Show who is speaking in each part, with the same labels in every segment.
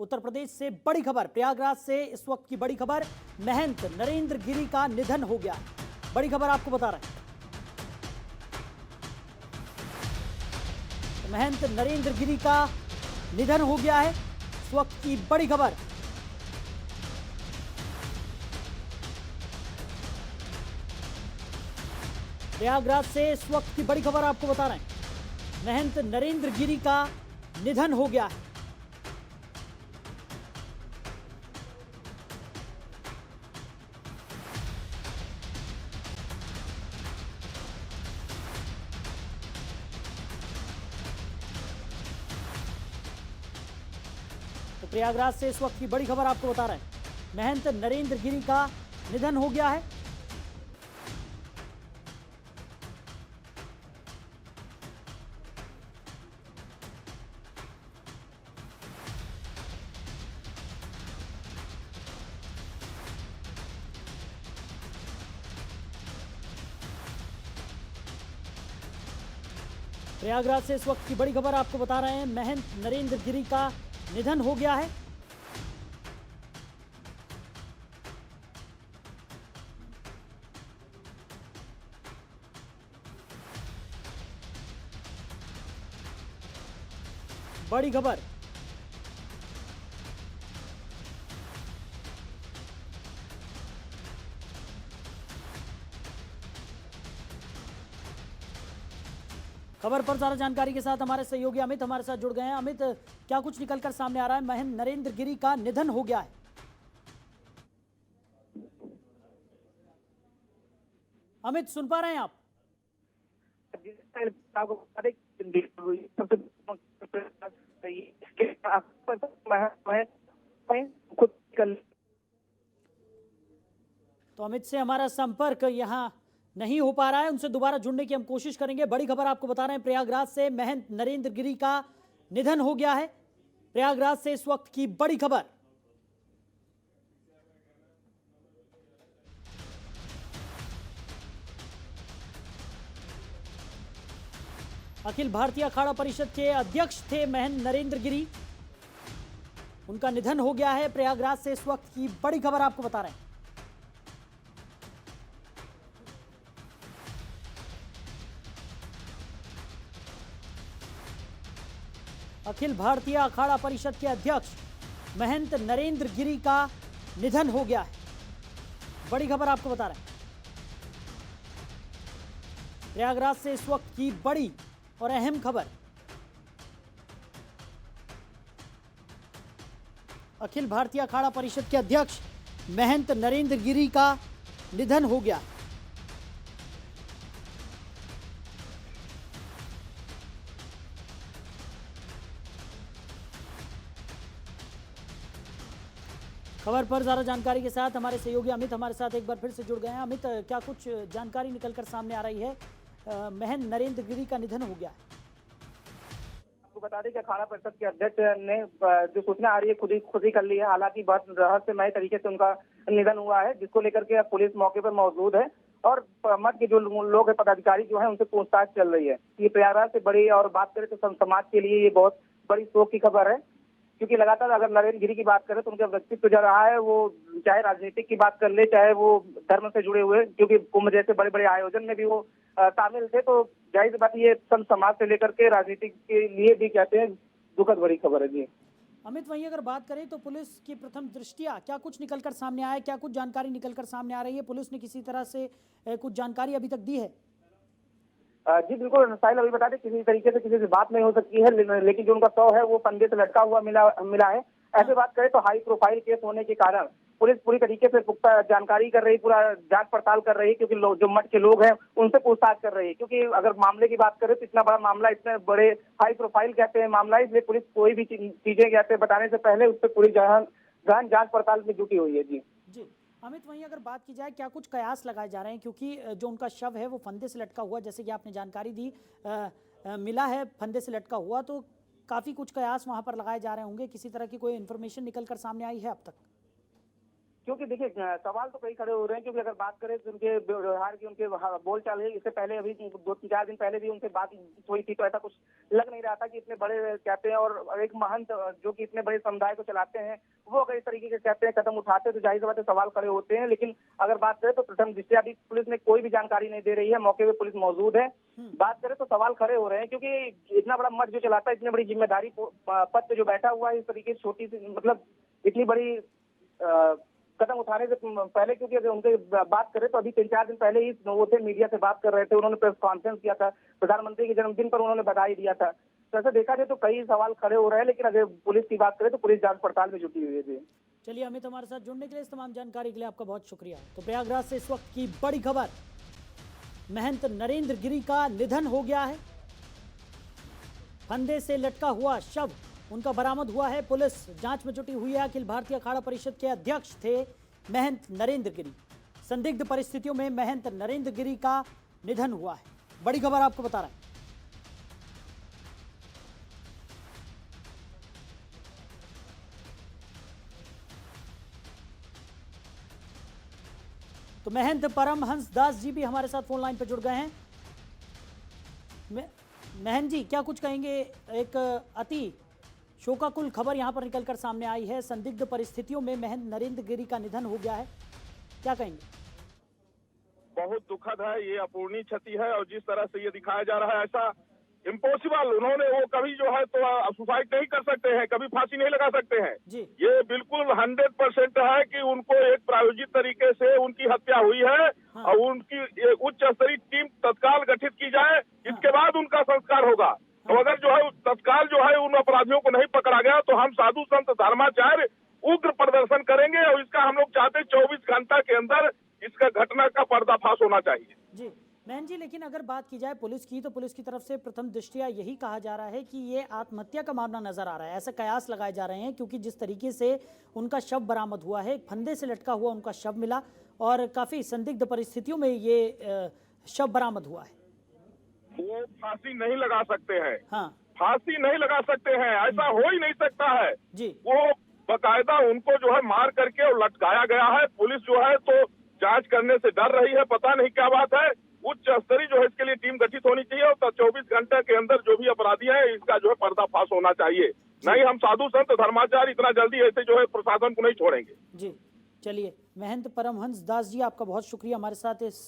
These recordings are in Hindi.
Speaker 1: उत्तर प्रदेश से बड़ी खबर, प्रयागराज से इस वक्त की बड़ी खबर, महंत नरेंद्र गिरी का निधन हो गया। बड़ी खबर आपको बता रहे हैं। महंत नरेंद्र गिरी का निधन हो गया है, इस वक्त की बड़ी खबर। प्रयागराज से इस वक्त की बड़ी खबर आपको बता रहे हैं। महंत नरेंद्र गिरी का निधन हो गया है। तो प्रयागराज से इस वक्त की बड़ी खबर आपको बता रहे हैं। महंत नरेंद्र गिरी का निधन हो गया है। प्रयागराज से इस वक्त की बड़ी खबर आपको बता रहे हैं। महंत नरेंद्र गिरी का निधन हो गया है। बड़ी खबर। खबर पर ज्यादा जानकारी के साथ हमारे सहयोगी अमित हमारे साथ जुड़ गए हैं। अमित, क्या कुछ निकलकर सामने आ रहा है? महंत नरेंद्र गिरी का निधन हो गया है। अमित, सुन पा रहे हैं आप? तो अमित से हमारा संपर्क यहाँ नहीं हो पा रहा है, उनसे दोबारा जुड़ने की हम कोशिश करेंगे। बड़ी खबर आपको बता रहे हैं, प्रयागराज से महंत नरेंद्र गिरी का निधन हो गया है। प्रयागराज से इस वक्त की बड़ी खबर। अखिल भारतीय अखाड़ा परिषद के अध्यक्ष थे महंत नरेंद्र गिरी, उनका निधन हो गया है। प्रयागराज से इस वक्त की बड़ी खबर आपको बता रहे हैं। अखिल भारतीय अखाड़ा परिषद के अध्यक्ष महंत नरेंद्र गिरी का निधन हो गया है। बड़ी खबर आपको बता रहे हैं। प्रयागराज से इस वक्त की बड़ी और अहम खबर। अखिल भारतीय अखाड़ा परिषद के अध्यक्ष महंत नरेंद्र गिरी का निधन हो गया। खबर पर ज्यादा जानकारी के साथ हमारे सहयोगी अमित हमारे साथ एक बार फिर से जुड़ गए हैं। अमित, क्या कुछ जानकारी निकलकर सामने आ रही है? महंत नरेंद्र गिरी का निधन हो गया है।
Speaker 2: आपको बता दें कि अखाड़ा परिषद के अध्यक्ष ने जो सूचना आ रही है खुद ही कर ली है। हालांकि बहुत रहस्यमय तरीके से उनका निधन हुआ है, जिसको लेकर के पुलिस मौके पर मौजूद है और मठ के जो लोग हैं, पदाधिकारी जो है, उनसे पूछताछ चल रही है। ये प्रयागराज से बड़ी, और बात करें तो समाज के लिए ये बहुत बड़ी शोक की खबर है, क्योंकि लगातार अगर नरेंद्र गिरी की बात करें तो उनका व्यक्तित्व जो रहा है, वो चाहे राजनीतिक की बात कर ले, चाहे वो धर्म से जुड़े हुए, क्योंकि कुंभ जैसे बड़े बड़े आयोजन में भी वो शामिल थे। तो जाहिर बात ये संत समाज से लेकर के राजनीतिक के लिए भी कहते हैं दुखद बड़ी खबर है जी।
Speaker 1: अमित, वहीं अगर बात करें तो पुलिस की प्रथम दृष्टिया क्या कुछ निकलकर सामने आया है? क्या कुछ जानकारी निकलकर सामने आ रही है? पुलिस ने किसी तरह से कुछ जानकारी अभी तक दी है?
Speaker 2: जी बिल्कुल साहिल, अभी बता दें किसी तरीके से किसी से बात नहीं हो सकती है, लेकिन जो उनका शव है वो फंदे से लटका हुआ मिला है। ऐसे बात करें तो हाई प्रोफाइल केस होने के कारण पुलिस पूरी तरीके से पुख्ता जानकारी कर रही, पूरा जांच पड़ताल कर रही, क्योंकि जो मठ के लोग हैं उनसे पूछताछ कर रही है। क्योंकि अगर मामले की बात करें तो इतना बड़ा मामला, इतने बड़े हाई प्रोफाइल कहते हैं मामला, इसलिए पुलिस कोई भी चीजें कहते हैं बताने से पहले उस पर पूरी गहन जांच पड़ताल में जुटी हुई है जी।
Speaker 1: अमित, वहीं अगर बात की जाए, क्या कुछ कयास लगाए जा रहे हैं? क्योंकि जो उनका शव है वो फंदे से लटका हुआ, जैसे कि आपने जानकारी दी, मिला है फंदे से लटका हुआ, तो काफी कुछ कयास वहां पर लगाए जा रहे होंगे। किसी तरह की कोई इन्फॉर्मेशन निकल कर सामने आई है अब तक?
Speaker 2: क्योंकि देखिए सवाल तो कई खड़े हो रहे हैं, क्योंकि अगर बात करें तो उनके व्यवहार की, उनके बोल चाल है, इससे पहले अभी 2-4 दिन पहले भी उनसे बात हुई थी, तो ऐसा कुछ लग नहीं रहा था कि इतने बड़े कहते हैं, और एक महंत जो कि इतने बड़े समुदाय को चलाते हैं, वो अगर इस तरीके के कहते हैं कदम उठाते हैं तो जाहिर सी बात है सवाल खड़े होते हैं। लेकिन अगर बात करें तो प्रथम दृष्टया अभी पुलिस ने कोई भी जानकारी नहीं दे रही है, मौके पे पुलिस मौजूद है। बात करें तो सवाल खड़े हो रहे हैं, क्योंकि इतना बड़ा मठ जो चलाता है, इतनी बड़ी जिम्मेदारी पद पे जो बैठा हुआ है, इस तरीके से छोटी सी मतलब इतनी बड़ी कदम उठाने से पहले, क्योंकि अगर उनके बात करें तो अभी 3-4 दिन पहले ही वो थे, मीडिया से बात कर रहे थे, उन्होंने प्रेस कॉन्फ्रेंस किया था, प्रधानमंत्री के जन्मदिन पर उन्होंने बधाई दिया था। तो ऐसा देखा जाए तो कई सवाल खड़े हो रहे हैं, लेकिन अगर पुलिस की बात करें तो पुलिस जांच पड़ताल में जुटी हुई है जी।
Speaker 1: चलिए अमित, हमारे साथ जुड़ने के लिए, इस तमाम जानकारी के लिए आपका बहुत शुक्रिया। तो प्रयागराज से इस वक्त की बड़ी खबर, महंत नरेंद्र गिरी का निधन हो गया है। फंदे से लटका हुआ शव उनका बरामद हुआ है। पुलिस जांच में जुटी हुई है। अखिल भारतीय अखाड़ा परिषद के अध्यक्ष थे महंत नरेंद्र गिरी। संदिग्ध परिस्थितियों में महंत नरेंद्र गिरी का निधन हुआ है। बड़ी खबर आपको बता रहे हैं। तो महंत परमहंस दास जी भी हमारे साथ फोन लाइन पर जुड़ गए हैं। महंत जी, क्या कुछ कहेंगे? एक अति शोकाकुल खबर यहां पर निकलकर सामने आई है। संदिग्ध परिस्थितियों में महंत नरेंद्र गिरी का निधन हो गया है, क्या कहेंगे?
Speaker 3: बहुत दुखद है, ये अपूर्णीय क्षति है, और जिस तरह से ये दिखाया जा रहा है ऐसा इम्पॉसिबल, उन्होंने वो कभी जो है तो सुसाइड नहीं कर सकते हैं, कभी फांसी नहीं लगा सकते हैं
Speaker 1: जी।
Speaker 3: ये बिल्कुल 100% है कि उनको एक प्रायोजित तरीके से उनकी हत्या हुई है।
Speaker 1: हाँ।
Speaker 3: और उनकी उच्च स्तरीय टीम तत्काल गठित की जाए, इसके बाद उनका संस्कार होगा। तो अगर जो है तत्काल जो है उन अपराधियों को नहीं पकड़ा गया तो हम साधु संत धर्माचार्य उग्र प्रदर्शन करेंगे, और इसका हम लोग चाहते हैं 24 घंटा के अंदर इसका घटना का पर्दाफाश होना चाहिए
Speaker 1: जी। महंत जी, लेकिन अगर बात की जाए पुलिस की, तो पुलिस की तरफ से प्रथम दृष्टया यही कहा जा रहा है कि ये आत्महत्या का मामला नजर आ रहा है। ऐसे कयास लगाए जा रहे हैं, क्योंकि जिस तरीके से उनका शव बरामद हुआ है, फंदे से लटका हुआ उनका शव मिला, और काफी संदिग्ध परिस्थितियों में ये शव बरामद हुआ है।
Speaker 3: वो फांसी नहीं लगा सकते हैं।
Speaker 1: हाँ
Speaker 3: फांसी नहीं लगा सकते हैं, ऐसा हो ही नहीं सकता है
Speaker 1: जी।
Speaker 3: वो बकायदा उनको जो है मार करके और लटकाया गया है। पुलिस जो है तो जांच करने से डर रही है, पता नहीं क्या बात है। उच्च स्तरीय जो है इसके लिए टीम गठित होनी चाहिए, और 24 घंटे के अंदर जो भी अपराधी है इसका जो है पर्दाफाश होना चाहिए। नहीं, हम साधु संत धर्माचार्य इतना जल्दी ऐसे जो है प्रशासन को नहीं छोड़ेंगे
Speaker 1: जी। चलिए, महंत परमहंस दास जी, आपका बहुत शुक्रिया हमारे साथ इस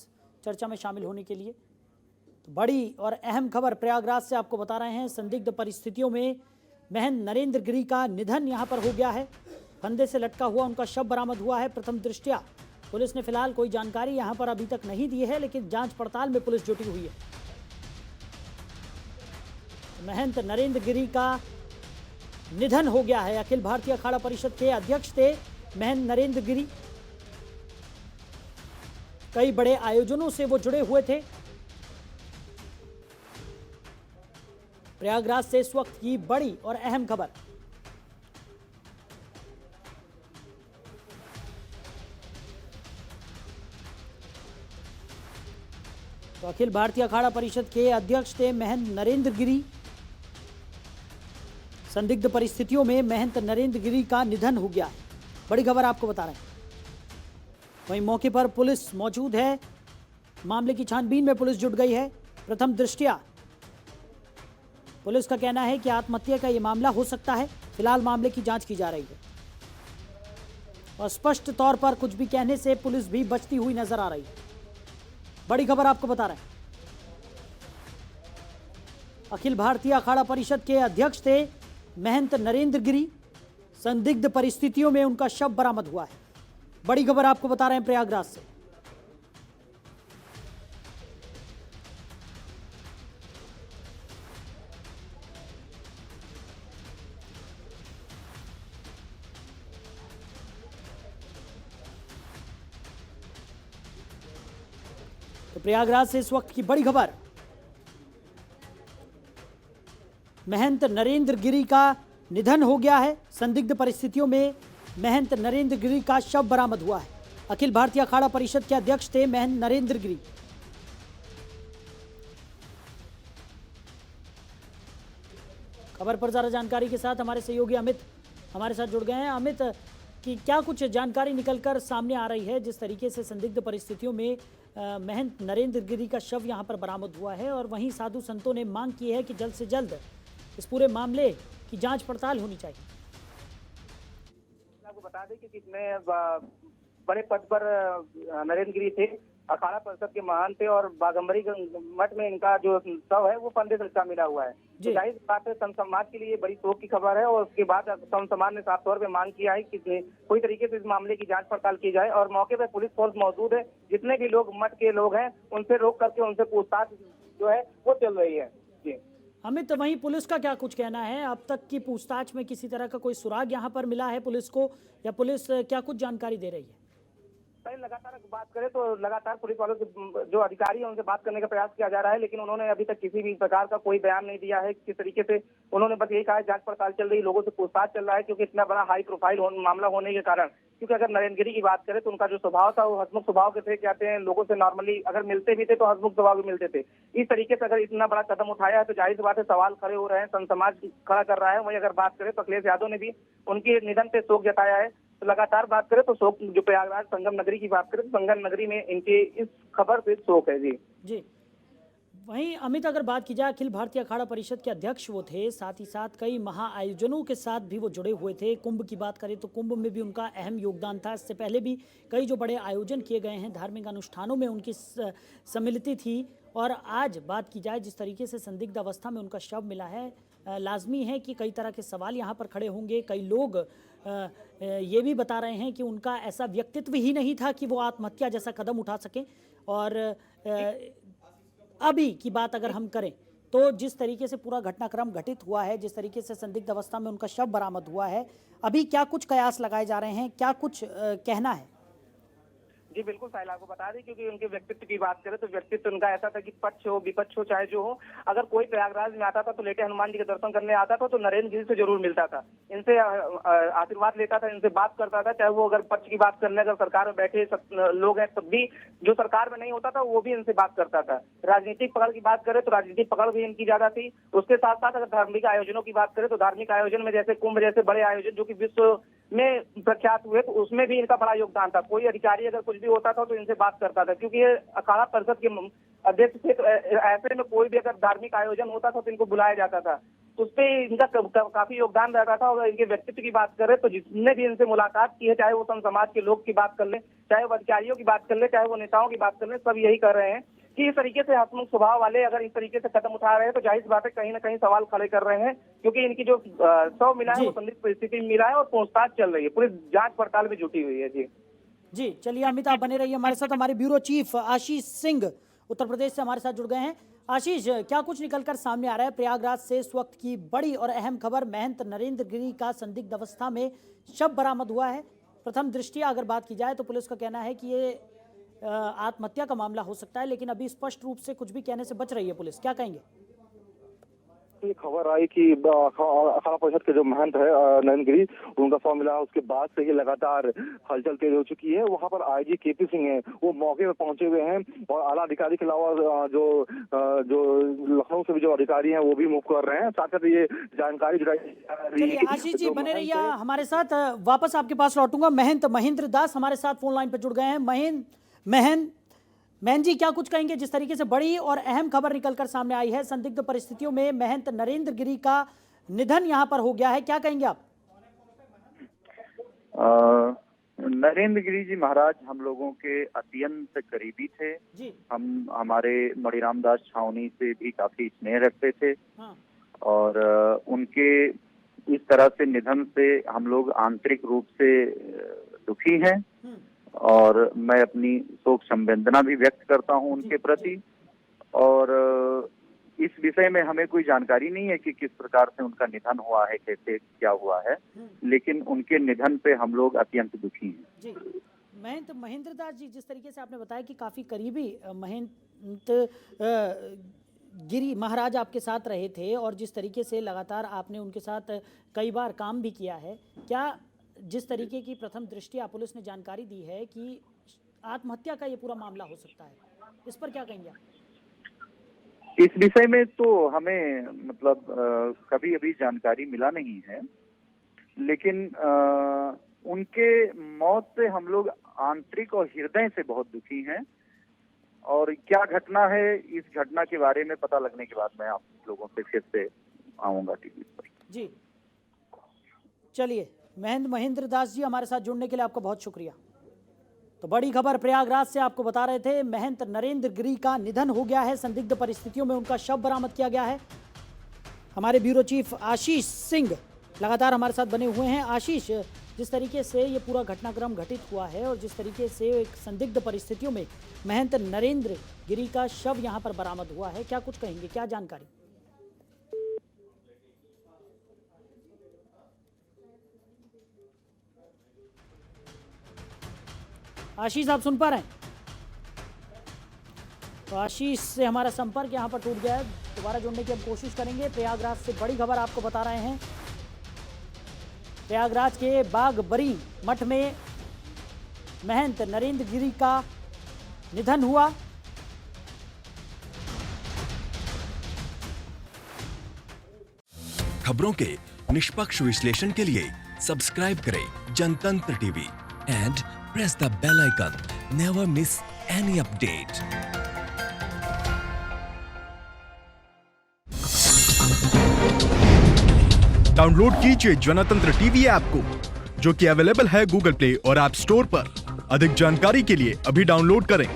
Speaker 1: चर्चा में शामिल होने के लिए। तो बड़ी और अहम खबर प्रयागराज से आपको बता रहे हैं। संदिग्ध परिस्थितियों में महंत नरेंद्र गिरी का निधन यहां पर हो गया है। फंदे से लटका हुआ उनका शव बरामद हुआ है। प्रथम दृष्टया पुलिस ने फिलहाल कोई जानकारी यहां पर अभी तक नहीं दी है, लेकिन जांच पड़ताल में पुलिस जुटी हुई है। महंत नरेंद्र गिरी का निधन हो गया है। अखिल भारतीय अखाड़ा परिषद के अध्यक्ष थे महंत नरेंद्र गिरी। कई बड़े आयोजनों से वो जुड़े हुए थे। प्रयागराज से इस वक्त की बड़ी और अहम खबर। तो अखिल भारतीय अखाड़ा परिषद के अध्यक्ष थे महंत नरेंद्र गिरी। संदिग्ध परिस्थितियों में महंत नरेंद्र गिरी का निधन हो गया। बड़ी खबर आपको बता रहे हैं। वहीं मौके पर पुलिस मौजूद है। मामले की छानबीन में पुलिस जुट गई है। प्रथम दृष्टया पुलिस का कहना है कि आत्महत्या का यह मामला हो सकता है। फिलहाल मामले की जांच की जा रही है, और स्पष्ट तौर पर कुछ भी कहने से पुलिस भी बचती हुई नजर आ रही है। बड़ी खबर आपको बता रहे हैं। अखिल भारतीय अखाड़ा परिषद के अध्यक्ष थे महंत नरेंद्र गिरी। संदिग्ध परिस्थितियों में उनका शव बरामद हुआ है। बड़ी खबर आपको बता रहे हैं प्रयागराज से। तो प्रयागराज से इस वक्त की बड़ी खबर, महंत नरेंद्र गिरी का निधन हो गया है। संदिग्ध परिस्थितियों में महंत नरेंद्र गिरी का शव बरामद हुआ है। अखिल भारतीय अखाड़ा परिषद के अध्यक्ष थे महंत नरेंद्र गिरी। खबर पर ज्यादा जानकारी के साथ हमारे सहयोगी अमित हमारे साथ जुड़ गए हैं। अमित, कि क्या कुछ जानकारी निकलकर सामने आ रही है जिस तरीके से संदिग्ध परिस्थितियों में महंत नरेंद्र गिरी का शव यहां पर बरामद हुआ है, और वहीं साधु संतों ने मांग की है कि जल्द से जल्द इस पूरे मामले की जांच पड़ताल होनी चाहिए।
Speaker 2: आपको बता दें कि कितने बड़े पद पर नरेंद्र गिरी थे, अखाड़ा परिषद के महान थे, और बागंबरी मठ में इनका जो शव है वो फंदे से लटका मिला हुआ है। तो जाहिर बात है संत समाज के लिए बड़ी शोक की खबर है, और उसके बाद संत समाज ने साफ तौर पे मांग किया है कि कोई तरीके से इस मामले की जांच पड़ताल की जाए, और मौके पर पुलिस फोर्स मौजूद है। जितने भी लोग मठ के लोग हैं उनसे रोक करके उनसे पूछताछ जो है वो चल रही है। जी
Speaker 1: अमित, वहीं पुलिस का क्या कुछ कहना है? अब तक की पूछताछ में किसी तरह का कोई सुराग यहाँ पर मिला है पुलिस को, या पुलिस क्या कुछ जानकारी दे रही है?
Speaker 2: लगातार बात करें तो लगातार पुलिस वालों से जो अधिकारी है उनसे बात करने का प्रयास किया जा रहा है, लेकिन उन्होंने अभी तक किसी भी प्रकार का कोई बयान नहीं दिया है। किस तरीके से उन्होंने बस यही कहा है जांच पड़ताल चल रही, लोगों से पूछताछ चल रहा है, क्योंकि इतना बड़ा हाई प्रोफाइल मामला होने के कारण। क्योंकि अगर नरेंद्र गिरी की बात करें तो उनका जो स्वभाव था वो हंसमुख स्वभाव के थे, कहते हैं लोगों से नॉर्मली अगर मिलते भी थे तो हंसमुख स्वभाव के मिलते थे। इस तरीके से अगर इतना बड़ा कदम उठाया है तो जाहिर सी बात है सवाल खड़े हो रहे हैं, संत समाज खड़ा कर रहा है। वही अगर बात करें तो अखिलेश यादव ने भी उनके निधन पे शोक जताया है। तो लगातार बात करें तो शोक, जो प्रयागराज संगम नगरी की बात करें तो संगम नगरी में इनके इस खबर से शोक है। जी
Speaker 1: वहीं अमित, अगर बात की जाए, अखिल भारतीय अखाड़ा परिषद के अध्यक्ष वो थे, साथ ही साथ कई महाआयोजनों के साथ भी वो जुड़े हुए थे। कुंभ की बात करें तो कुंभ में भी उनका अहम योगदान था। इससे पहले भी कई जो बड़े आयोजन किए गए हैं, धार्मिक अनुष्ठानों में उनकी सम्मिलित थी। और आज बात की जाए जिस तरीके से संदिग्ध अवस्था में उनका शव मिला है, लाजमी है कि कई तरह के सवाल यहाँ पर खड़े होंगे। कई लोग ये भी बता रहे हैं कि उनका ऐसा व्यक्तित्व ही नहीं था कि वो आत्महत्या जैसा कदम उठा सकें। और अभी की बात अगर हम करें तो जिस तरीके से पूरा घटनाक्रम घटित हुआ है, जिस तरीके से संदिग्ध अवस्था में उनका शव बरामद हुआ है, अभी क्या कुछ कयास लगाए जा रहे हैं, क्या कुछ कहना है?
Speaker 2: जी बिल्कुल साहिल, आपको बता दें क्योंकि उनके व्यक्तित्व की बात करें तो व्यक्तित्व उनका ऐसा था कि पक्ष हो विपक्ष हो चाहे जो हो, अगर कोई प्रयागराज में आता था तो लेटे हनुमान जी के दर्शन करने आता था तो नरेंद्र गिरी से जरूर मिलता था, इनसे आशीर्वाद लेता था, इनसे बात करता था। चाहे वो अगर पक्ष की बात करने अगर सरकार में बैठे लोग हैं तब भी, जो सरकार में नहीं होता था वो भी इनसे बात करता था। राजनीतिक पकड़ की बात करें तो राजनीतिक पकड़ भी इनकी ज्यादा थी। उसके साथ साथ अगर धार्मिक आयोजनों की बात करें तो धार्मिक आयोजन में जैसे कुंभ जैसे बड़े आयोजन जो कि विश्व में प्रख्यात हुए तो उसमें भी इनका बड़ा योगदान था। कोई अधिकारी अगर कुछ भी होता था तो इनसे बात करता था, क्योंकि ये अखाड़ा परिषद के अध्यक्ष थे। तो ऐसे में कोई भी अगर धार्मिक आयोजन होता था तो इनको बुलाया जाता था, तो उसपे इनका काफी योगदान रहता था। और इनके व्यक्तित्व की बात करें तो जिसने भी इनसे मुलाकात की है, चाहे वो संत समाज के लोग की बात कर ले, चाहे वो अधिकारियों की बात कर ले, चाहे वो नेताओं की बात कर ले, सब यही कर रहे हैं कि इस तरीके से हंसमुख स्वभाव वाले अगर इस तरीके से कदम उठा रहे हैं तो जाहिर बात है कहीं ना कहीं सवाल खड़े कर रहे हैं, क्योंकि इनकी जो शव मिला है वो संदिग्ध परिस्थिति में मिला है और पूछताछ चल रही है, पुलिस जांच पड़ताल में जुटी हुई है। जी
Speaker 1: चलिए अमित, आप बने रहिए हमारे साथ। हमारे ब्यूरो चीफ आशीष सिंह उत्तर प्रदेश से हमारे साथ जुड़ गए हैं। आशीष, क्या कुछ निकलकर सामने आ रहा है प्रयागराज से इस वक्त की बड़ी और अहम खबर? महंत नरेंद्र गिरी का संदिग्ध अवस्था में शव बरामद हुआ है। प्रथम दृष्टिया अगर बात की जाए तो पुलिस का कहना है कि ये आत्महत्या का मामला हो सकता है, लेकिन अभी स्पष्ट रूप से कुछ भी कहने से बच रही है पुलिस। क्या कहेंगे?
Speaker 4: ये खबर आई कि अखाड़ा परिषद के जो महंत है नरेंद्र गिरी, उनका शव मिला। उसके बाद से ये लगातार हलचल तेज हो चुकी है। वहां पर आईजी केपी सिंह है, वो मौके पर पहुंचे हुए हैं, और आला अधिकारी के अलावा जो लखनऊ से भी जो अधिकारी हैं वो भी मूव कर रहे हैं। साथ ही ये जानकारी जुटाई जा रही है।
Speaker 1: आशीष जी बने रहिए हमारे साथ, वापस आपके पास लौटूंगा। महंत महेंद्र दास हमारे साथ फोन लाइन पर जुड़ गए हैं। महन जी, क्या कुछ कहेंगे जिस तरीके से बड़ी और अहम खबर निकलकर सामने आई है, संदिग्ध परिस्थितियों में महंत नरेंद्र गिरी का निधन यहां पर हो गया है, क्या कहेंगे आप?
Speaker 5: नरेंद्र गिरी जी महाराज हम लोगों के अत्यंत करीबी थे
Speaker 1: जी।
Speaker 5: हम हमारे मणिराम दास छावनी से भी काफी स्नेह रखते थे।
Speaker 1: हाँ।
Speaker 5: और उनके इस तरह से निधन से हम लोग आंतरिक रूप से दुखी हैं, और मैं अपनी शोक संवेदना भी व्यक्त करता हूं उनके प्रति। और इस विषय में हमें कोई जानकारी नहीं है कि किस प्रकार से उनका निधन हुआ है, कैसे क्या हुआ है, लेकिन उनके निधन पे हम लोग अत्यंत दुखी हैं।
Speaker 1: जी। महंत महेंद्र दास जी, जिस तरीके से आपने बताया कि काफी करीबी महंत गिरी महाराज आपके साथ रहे थे, और जिस तरीके से लगातार आपने उनके साथ कई बार काम भी किया है, क्या जिस तरीके की प्रथम दृष्टिया पुलिस ने जानकारी दी है कि आत्महत्या का ये पूरा मामला हो सकता है, इस पर क्या कहेंगे आप?
Speaker 5: इस विषय में तो हमें कभी अभी जानकारी मिला नहीं है, लेकिन उनके मौत से हम लोग आंतरिक और हृदय से बहुत दुखी हैं। और क्या घटना है, इस घटना के बारे में पता लगने के बाद मैं आप लोगों से फिर से आऊंगा टीवी पर। जी
Speaker 1: चलिए, महेंद्र दास जी हमारे साथ जुड़ने के लिए आपका बहुत शुक्रिया। तो बड़ी खबर प्रयागराज से आपको बता रहे थे, महंत नरेंद्र गिरी का निधन हो गया है। संदिग्ध परिस्थितियों में उनका शव बरामद किया गया है। हमारे ब्यूरो चीफ आशीष सिंह लगातार हमारे साथ बने हुए हैं। आशीष, जिस तरीके से ये पूरा घटनाक्रम घटित हुआ है और जिस तरीके से एक संदिग्ध परिस्थितियों में महंत नरेंद्र गिरी का शव यहाँ पर बरामद हुआ है, क्या कुछ कहेंगे, क्या जानकारी? आशीष, आप सुन पा रहे हैं? तो आशीष से हमारा संपर्क यहाँ पर टूट गया है। दोबारा जुड़ने की हम कोशिश करेंगे। प्रयागराज से बड़ी खबर आपको बता रहे हैं। प्रयागराज के बागबरी मठ में महंत नरेंद्र गिरी का निधन हुआ।
Speaker 6: खबरों के निष्पक्ष विश्लेषण के लिए सब्सक्राइब करें जनतंत्र TV and press the bell icon. Never miss any update.
Speaker 7: Download कीजिए जनतंत्र टीवी ऐप को, जो कि अवेलेबल है गूगल प्ले और ऐप स्टोर पर। अधिक जानकारी के लिए अभी डाउनलोड करें।